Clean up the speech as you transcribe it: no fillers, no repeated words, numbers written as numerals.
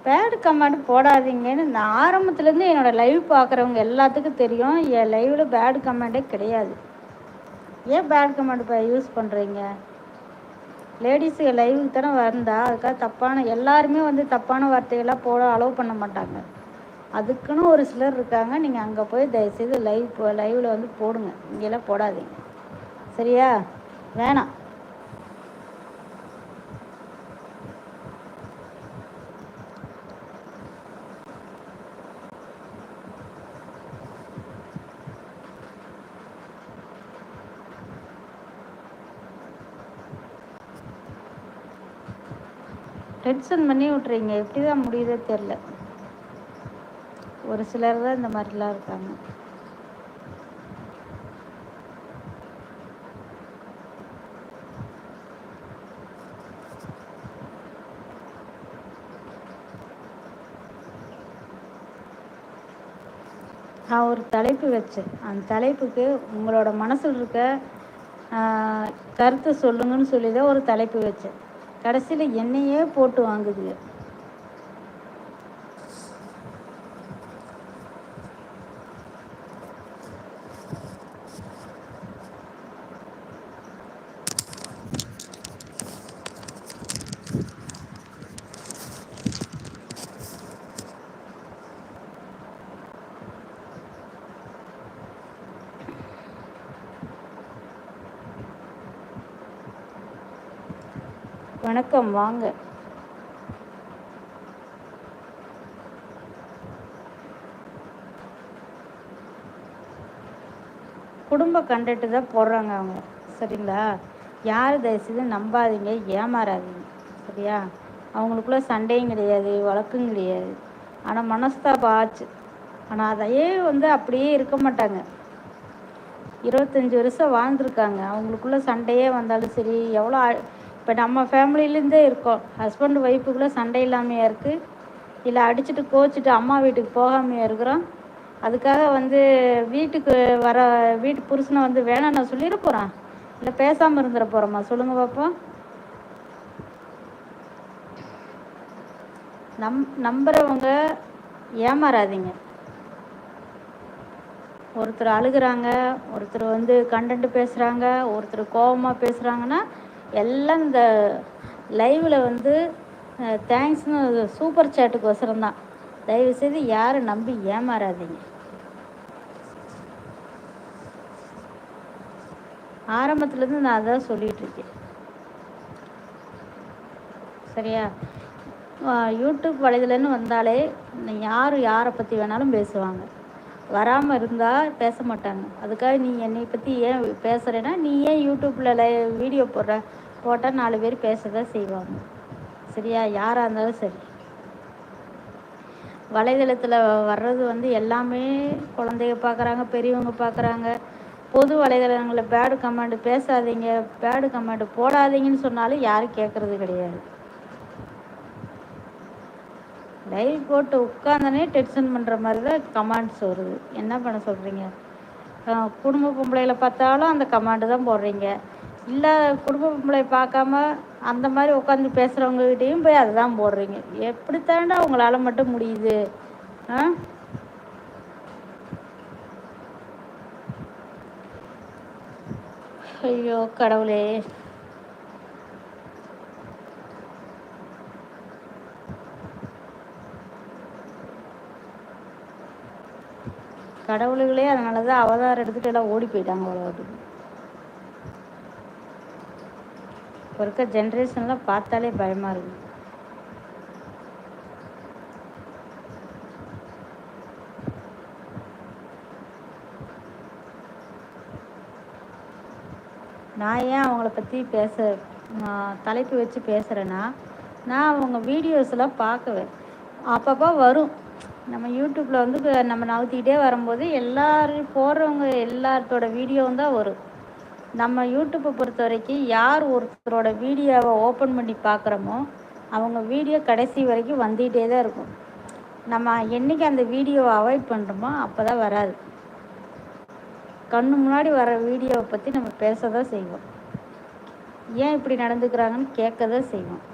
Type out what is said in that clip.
Bad comment போடாதீங்கன்னு நான் ஆரம்பத்துலேருந்து என்னோடய லைவ் பார்க்குறவங்க எல்லாத்துக்கும் தெரியும். என் லைவில் பேட் கமெண்ட்டே கிடையாது. ஏன் பேட் கமெண்ட் இப்போ யூஸ் பண்ணுறீங்க? லேடிஸுக்கு லைவுக்கு தானே வந்தால் அதுக்காக தப்பான எல்லாருமே வந்து தப்பான வார்த்தைகள்லாம் போட அலோவ் பண்ண மாட்டாங்க. அதுக்குன்னு ஒரு சிலர் இருக்காங்க. நீங்கள் அங்கே போய் தயவுசெய்து லைவில் வந்து போடுங்க. இங்கெல்லாம் போடாதீங்க. சரியா? வேணாம். டென்ஷன் பண்ணி விட்றீங்க. எப்படி தான் முடியுதோ தெரில. ஒரு சிலர் தான் இந்த மாதிரிலாம் இருக்காங்க. நான் ஒரு தலைப்பு வச்சேன். அந்த தலைப்புக்கு உங்களோட மனசில் இருக்க கருத்தை சொல்லுங்கன்னு சொல்லி தான் ஒரு தலைப்பு வச்சேன். கடைசியில் என்னையே போட்டு வாங்குதுங்க. வணக்கம், வாங்க. குடும்ப கண்டென்ட்டு தான் போடுறாங்க அவங்க. சரிங்களா? யார் தயவுசெய்து நம்பாதீங்க, ஏமாறாதீங்க. சரியா? அவங்களுக்குள்ள சண்டையும் கிடையாது, வழக்கும் கிடையாது. ஆனால் மனஸ்தாபம் ஆச்சு. ஆனால் அதையே வந்து அப்படியே இருக்க மாட்டாங்க. 25 வருஷம் வாழ்ந்துருக்காங்க. அவங்களுக்குள்ள சண்டையே வந்தாலும் சரி, எவ்வளோ இப்போ நம்ம ஃபேமிலியிலேருந்தே இருக்கோம். ஹஸ்பண்ட் ஒய்ஃபுக்குள்ளே சண்டை இல்லாமையா இருக்குது? இல்லை அடிச்சுட்டு கோச்சிட்டு அம்மா வீட்டுக்கு போகாமையா இருக்கிறோம்? அதுக்காக வந்து வீட்டுக்கு வர வீட்டு புருஷனை வந்து வேணாம் நான் சொல்லிட போகிறேன்? இல்லை பேசாமல் இருந்துட போகிறோமா? சொல்லுங்கள் பார்ப்போம். நம்புறவங்க ஏமாறாதீங்க. ஒருத்தர் அழுகிறாங்க, ஒருத்தர் வந்து கண்டென்ட் பேசுகிறாங்க, ஒருத்தர் கோபமாக பேசுகிறாங்கன்னா எல்லாம் இந்த லைவில் வந்து தேங்க்ஸ்னு சூப்பர் சேட்டுக்கு வசரம் தான். தயவுசெய்து யாரும் நம்பி ஏமாறாதீங்க. ஆரம்பத்துலேருந்து நான் அதான் சொல்லிகிட்ருக்கேன். சரியா? யூடியூப் வலைதளன்னு வந்தாலே யாரை பற்றி வேணாலும் பேசுவாங்க. வராமல் இருந்தால் பேச மாட்டாங்க. அதுக்காக நீ என்னை பற்றி ஏன் பேசுகிறேன்னா, நீ ஏன் யூடியூப்பில் வீடியோ போட்டால் 4 பேர் பேச தான் செய்வாங்க. சரியா? யாராக இருந்தாலும் சரி. வலைதளத்தில் வர்றது வந்து எல்லாமே குழந்தைங்க பார்க்குறாங்க, பெரியவங்க பார்க்குறாங்க. பொது வலைதளங்களில் பேடு கமெண்ட் பேசாதீங்க, பேடு கமெண்ட் போடாதீங்கன்னு சொன்னாலும் யாரும் கேட்குறது கிடையாது. லைவ் போட்டு உட்காந்தனே டென்ஷன் பண்ணுற மாதிரி தான் கமெண்ட்ஸ் வருது. என்ன பண்ண சொல்கிறீங்க? குடும்ப பொம்பளைகளை பார்த்தாலும் அந்த கமெண்ட் தான் போடுறீங்க. இல்லை குடும்ப பொம்பளை பார்க்காம அந்த மாதிரி உட்காந்து பேசுகிறவங்ககிட்டையும் போய் அதை தான் போடுறீங்க. எப்படித்தாண்டா உங்களால் மட்டும் முடியுது? ஐயோ கடவுளே. கடவுளுகளே அதனால தான் அவதாரம் எடுத்துகிட்டு எல்லாம் ஓடி போயிட்டாங்க அவ்வளோத்துக்கு. இப்போ இருக்க ஜென்ரேஷன்லாம் பார்த்தாலே பயமாக இருக்குது. நான் ஏன் அவங்கள பற்றி தலைப்பு வச்சு பேசுகிறேன்னா, நான் அவங்க வீடியோஸ்லாம் பார்க்குவேன். அப்பப்போ வரும். நம்ம யூடியூப்பில் வந்து நம்ம நவுத்திக்கிட்டே வரும்போது எல்லோரும் போடுறவங்க எல்லாத்தோட வீடியோவும் தான் வரும். நம்ம யூடியூப்பை பொறுத்த வரைக்கும் யார் ஒருத்தரோட வீடியோவை ஓப்பன் பண்ணி பார்க்குறோமோ அவங்க வீடியோ கடைசி வரைக்கும் வந்துகிட்டே தான் இருக்கும். நம்ம என்றைக்கு அந்த வீடியோவை அவாய்ட் பண்ணுறோமோ அப்போ தான் வராது. கண்ணு முன்னாடி வர வீடியோவை பற்றி நம்ம பேச தான் செய்வோம். ஏன் இப்படி நடந்துக்கிறாங்கன்னு கேட்க தான் செய்வோம்.